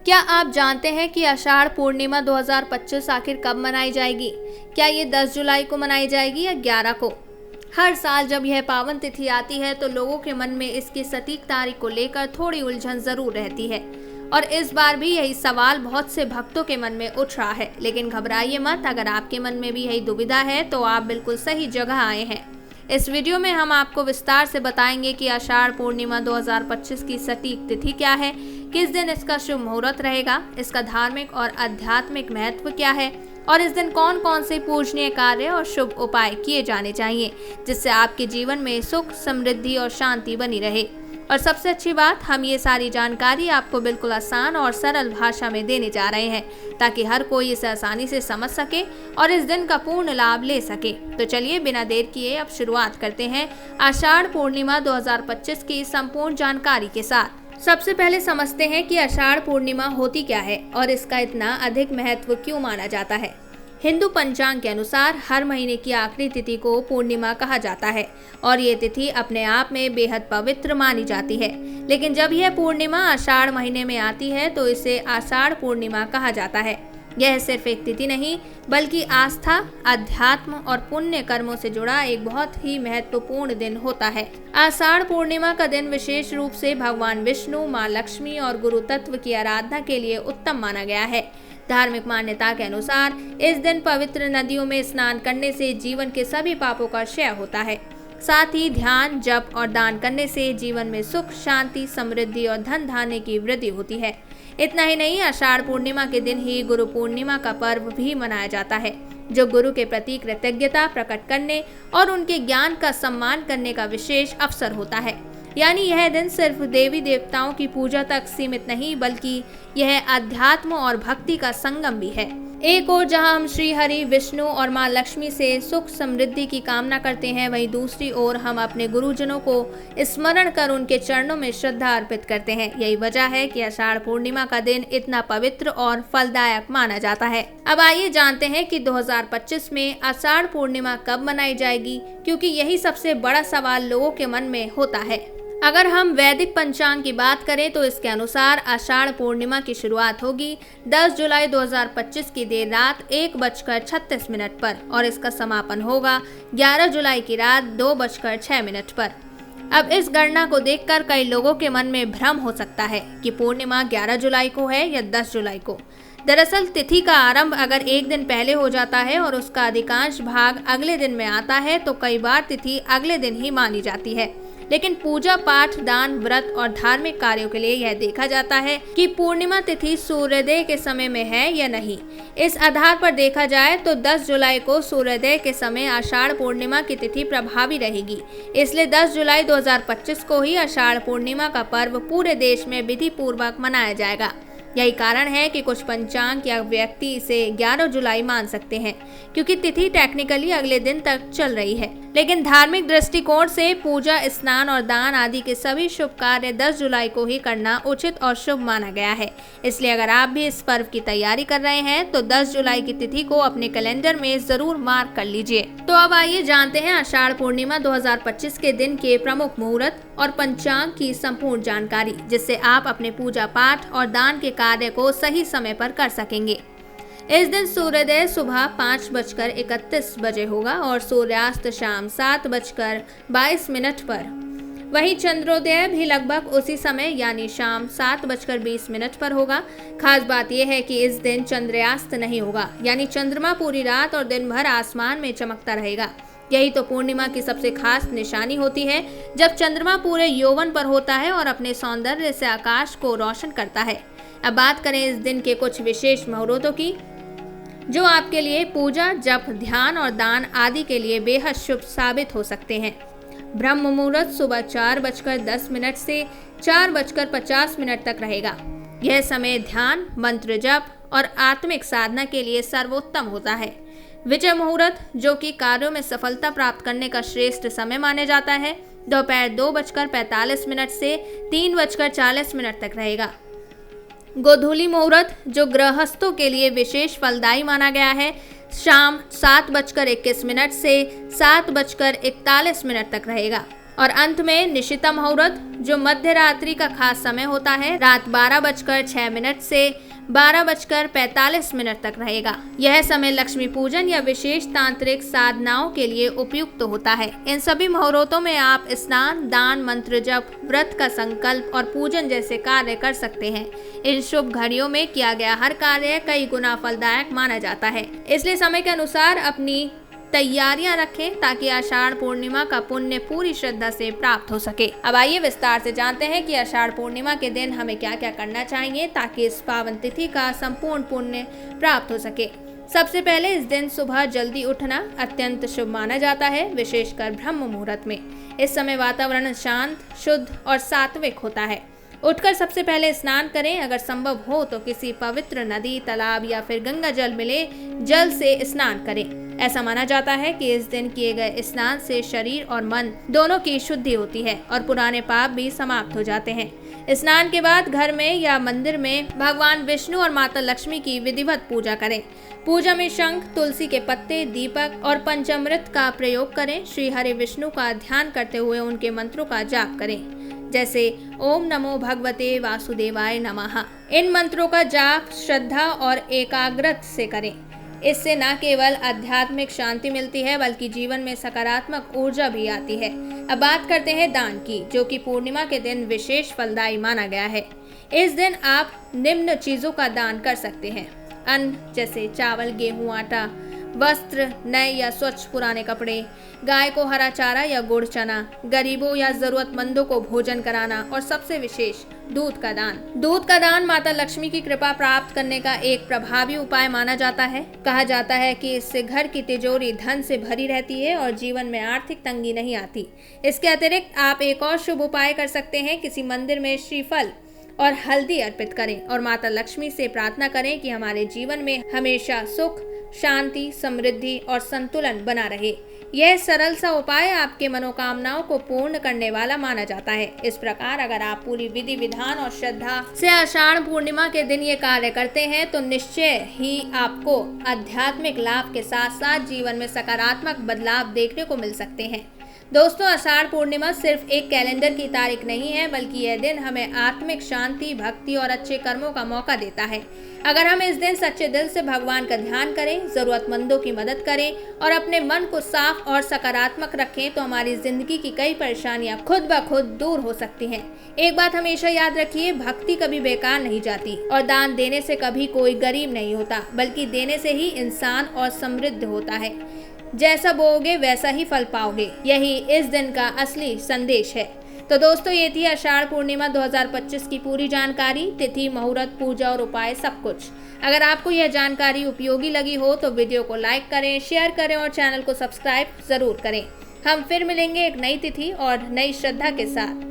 क्या आप जानते हैं कि आषाढ़ पूर्णिमा 2025 आखिर कब मनाई जाएगी? क्या ये 10 जुलाई को मनाई जाएगी या 11 को? हर साल जब यह पावन तिथि आती है तो लोगों के मन में इसकी सटीक तारीख को लेकर थोड़ी उलझन जरूर रहती है और इस बार भी यही सवाल बहुत से भक्तों के मन में उठ रहा है। लेकिन घबराइए मत, अगर आपके मन में भी यही दुविधा है तो आप बिल्कुल सही जगह आए हैं। इस वीडियो में हम आपको विस्तार से बताएंगे कि आषाढ़ पूर्णिमा 2025 की सटीक तिथि क्या है, किस दिन इसका शुभ मुहूर्त रहेगा, इसका धार्मिक और आध्यात्मिक महत्व क्या है और इस दिन कौन कौन से पूजनीय कार्य और शुभ उपाय किए जाने चाहिए जिससे आपके जीवन में सुख, समृद्धि और शांति बनी रहे। और सबसे अच्छी बात, हम ये सारी जानकारी आपको बिल्कुल आसान और सरल भाषा में देने जा रहे हैं ताकि हर कोई इसे आसानी से समझ सके और इस दिन का पूर्ण लाभ ले सके। तो चलिए बिना देर किए अब शुरुआत करते हैं आषाढ़ पूर्णिमा 2025 की संपूर्ण जानकारी के साथ। सबसे पहले समझते हैं कि आषाढ़ पूर्णिमा होती क्या है और इसका इतना अधिक महत्व क्यों माना जाता है। हिंदू पंचांग के अनुसार हर महीने की आखिरी तिथि को पूर्णिमा कहा जाता है और ये तिथि अपने आप में बेहद पवित्र मानी जाती है। लेकिन जब यह पूर्णिमा आषाढ़ महीने में आती है तो इसे आषाढ़ पूर्णिमा कहा जाता है। यह सिर्फ एक तिथि नहीं बल्कि आस्था, अध्यात्म और पुण्य कर्मों से जुड़ा एक बहुत ही महत्वपूर्ण दिन होता है। आषाढ़ पूर्णिमा का दिन विशेष रूप से भगवान विष्णु, माँ लक्ष्मी और गुरु तत्व की आराधना के लिए उत्तम माना गया है। धार्मिक मान्यता के अनुसार इस दिन पवित्र नदियों में स्नान करने से जीवन के सभी पापों का क्षय होता है। साथ ही ध्यान, जप और दान करने से जीवन में सुख, शांति, समृद्धि और धन धान्य की वृद्धि होती है। इतना ही नहीं, आषाढ़ पूर्णिमा के दिन ही गुरु पूर्णिमा का पर्व भी मनाया जाता है जो गुरु के प्रति कृतज्ञता प्रकट करने और उनके ज्ञान का सम्मान करने का विशेष अवसर होता है। यानी यह दिन सिर्फ देवी देवताओं की पूजा तक सीमित नहीं बल्कि यह अध्यात्म और भक्ति का संगम भी है। एक ओर जहां हम श्री हरि, विष्णु और मां लक्ष्मी से सुख समृद्धि की कामना करते हैं, वहीं दूसरी ओर हम अपने गुरुजनों को स्मरण कर उनके चरणों में श्रद्धा अर्पित करते हैं। यही वजह है कि आषाढ़ पूर्णिमा का दिन इतना पवित्र और फलदायक माना जाता है। अब आइए जानते हैं कि 2025 में आषाढ़ पूर्णिमा कब मनाई जाएगी, क्योंकि यही सबसे बड़ा सवाल लोगों के मन में होता है। अगर हम वैदिक पंचांग की बात करें तो इसके अनुसार आषाढ़ पूर्णिमा की शुरुआत होगी 10 जुलाई 2025 की देर रात 1:36 पर और इसका समापन होगा 11 जुलाई की रात 2:06 पर। अब इस गणना को देखकर कई लोगों के मन में भ्रम हो सकता है कि पूर्णिमा 11 जुलाई को है या 10 जुलाई को। दरअसल तिथि का आरंभ अगर एक दिन पहले हो जाता है और उसका अधिकांश भाग अगले दिन में आता है तो कई बार तिथि अगले दिन ही मानी जाती है। लेकिन पूजा पाठ, दान, व्रत और धार्मिक कार्यों के लिए यह देखा जाता है कि पूर्णिमा तिथि सूर्योदय के समय में है या नहीं। इस आधार पर देखा जाए तो 10 जुलाई को सूर्योदय के समय आषाढ़ पूर्णिमा की तिथि प्रभावी रहेगी। इसलिए 10 जुलाई 2025 को ही आषाढ़ पूर्णिमा का पर्व पूरे देश में विधि पूर्वक मनाया जाएगा। यही कारण है कि कुछ पंचांग या व्यक्ति इसे 11 जुलाई मान सकते हैं क्योंकि तिथि टेक्निकली अगले दिन तक चल रही है। लेकिन धार्मिक दृष्टिकोण से पूजा, स्नान और दान आदि के सभी शुभ कार्य 10 जुलाई को ही करना उचित और शुभ माना गया है। इसलिए अगर आप भी इस पर्व की तैयारी कर रहे हैं तो 10 जुलाई की तिथि को अपने कैलेंडर में जरूर मार्क कर लीजिए। तो अब आइए जानते हैं आषाढ़ पूर्णिमा 2025 के दिन के प्रमुख मुहूर्त और पंचांग की संपूर्ण जानकारी, जिससे आप अपने पूजा पाठ और दान के कार्य को सही समय पर कर सकेंगे। इस दिन सूर्योदय सुबह 5:31 बजे होगा और सूर्यास्त शाम 7:22 पर। वहीं चंद्रोदय भी लगभग उसी समय यानी शाम 7:20 पर होगा। खास बात यह है कि इस दिन चंद्रास्त नहीं होगा, यानी चंद्रमा पूरी रात और दिन भर आसमान में चमकता रहेगा। यही तो पूर्णिमा की सबसे खास निशानी होती है, जब चंद्रमा पूरे यौवन पर होता है और अपने सौंदर्य से आकाश को रोशन करता है। अब बात करें इस दिन के कुछ विशेष मुहूर्तों की जो आपके लिए पूजा, जप, ध्यान और दान आदि के लिए बेहद शुभ साबित हो सकते हैं। ब्रह्म मुहूर्त सुबह 4:10 से 4:50 तक रहेगा। यह समय ध्यान, मंत्र जप और आत्मिक साधना के लिए सर्वोत्तम होता है। विजय मुहूर्त, जो कि कार्यों में सफलता प्राप्त करने का श्रेष्ठ समय माने जाता है, दोपहर 2:45 से 3:40 तक रहेगा। गोधूली मुहूर्त, जो गृहस्थों के लिए विशेष फलदायी माना गया है, शाम 7:21 से 7:41 तक रहेगा। और अंत में निशिता मुहूर्त, जो मध्य रात्रि का खास समय होता है, रात 12:06 से 12:45 तक रहेगा। यह समय लक्ष्मी पूजन या विशेष तांत्रिक साधनाओं के लिए उपयुक्त होता है। इन सभी मुहूर्तों में आप स्नान, दान, मंत्र जप, व्रत का संकल्प और पूजन जैसे कार्य कर सकते हैं। इन शुभ घड़ियों में किया गया हर कार्य कई गुना फलदायक माना जाता है, इसलिए समय के अनुसार अपनी तैयारियां रखें ताकि आषाढ़ पूर्णिमा का पुण्य पूरी श्रद्धा से प्राप्त हो सके। अब आइए विस्तार से जानते हैं कि आषाढ़ पूर्णिमा के दिन हमें क्या क्या करना चाहिए ताकि इस पावन तिथि का संपूर्ण पुण्य प्राप्त हो सके। सबसे पहले इस दिन सुबह जल्दी उठना अत्यंत शुभ माना जाता है, विशेषकर ब्रह्म मुहूर्त में। इस समय वातावरण शांत, शुद्ध और सात्विक होता है। उठकर सबसे पहले स्नान करें। अगर संभव हो तो किसी पवित्र नदी, तालाब या फिर गंगा जल मिले जल से स्नान करें। ऐसा माना जाता है कि इस दिन किए गए स्नान से शरीर और मन दोनों की शुद्धि होती है और पुराने पाप भी समाप्त हो जाते हैं। स्नान के बाद घर में या मंदिर में भगवान विष्णु और माता लक्ष्मी की विधिवत पूजा करें। पूजा में शंख, तुलसी के पत्ते, दीपक और पंचामृत का प्रयोग करें। श्री हरि विष्णु का ध्यान करते हुए उनके मंत्रों का जाप करें, जैसे ओम नमो भगवते वासुदेवाय नमः। इन मंत्रों का जाप श्रद्धा और एकाग्रता से करें। इससे न केवल आध्यात्मिक शांति मिलती है बल्कि जीवन में सकारात्मक ऊर्जा भी आती है। अब बात करते हैं दान की, जो कि पूर्णिमा के दिन विशेष फलदायी माना गया है। इस दिन आप निम्न चीजों का दान कर सकते हैं: अन्न जैसे चावल, गेहूं, आटा, वस्त्र, नए या स्वच्छ पुराने कपड़े, गाय को हरा चारा या गुड़ चना, गरीबों या जरूरतमंदों को भोजन कराना और सबसे विशेष दूध का दान। दूध का दान माता लक्ष्मी की कृपा प्राप्त करने का एक प्रभावी उपाय माना जाता है। कहा जाता है कि इससे घर की तिजोरी धन से भरी रहती है और जीवन में आर्थिक तंगी नहीं आती। इसके अतिरिक्त आप एक और शुभ उपाय कर सकते हैं। किसी मंदिर में श्रीफल और हल्दी अर्पित करें और माता लक्ष्मी से प्रार्थना करें कि हमारे जीवन में हमेशा सुख, शांति, समृद्धि और संतुलन बना रहे। यह सरल सा उपाय आपके मनोकामनाओं को पूर्ण करने वाला माना जाता है। इस प्रकार अगर आप पूरी विधि विधान और श्रद्धा से आषाढ़ पूर्णिमा के दिन ये कार्य करते हैं तो निश्चय ही आपको आध्यात्मिक लाभ के साथ साथ जीवन में सकारात्मक बदलाव देखने को मिल सकते हैं। दोस्तों, आषाढ़ पूर्णिमा सिर्फ एक कैलेंडर की तारीख नहीं है, बल्कि यह दिन हमें आत्मिक शांति, भक्ति और अच्छे कर्मों का मौका देता है। अगर हम इस दिन सच्चे दिल से भगवान का ध्यान करें, जरूरतमंदों की मदद करें और अपने मन को साफ और सकारात्मक रखें तो हमारी जिंदगी की कई परेशानियां खुद ब खुद दूर हो सकती हैं। एक बात हमेशा याद रखिए, भक्ति कभी बेकार नहीं जाती और दान देने से कभी कोई गरीब नहीं होता, बल्कि देने से ही इंसान और समृद्ध होता है। जैसा बोओगे वैसा ही फल पाओगे, यही इस दिन का असली संदेश है। तो दोस्तों, ये थी आषाढ़ पूर्णिमा 2025 की पूरी जानकारी, तिथि, मुहूर्त, पूजा और उपाय सब कुछ। अगर आपको यह जानकारी उपयोगी लगी हो तो वीडियो को लाइक करें, शेयर करें और चैनल को सब्सक्राइब जरूर करें। हम फिर मिलेंगे एक नई तिथि और नई श्रद्धा के साथ।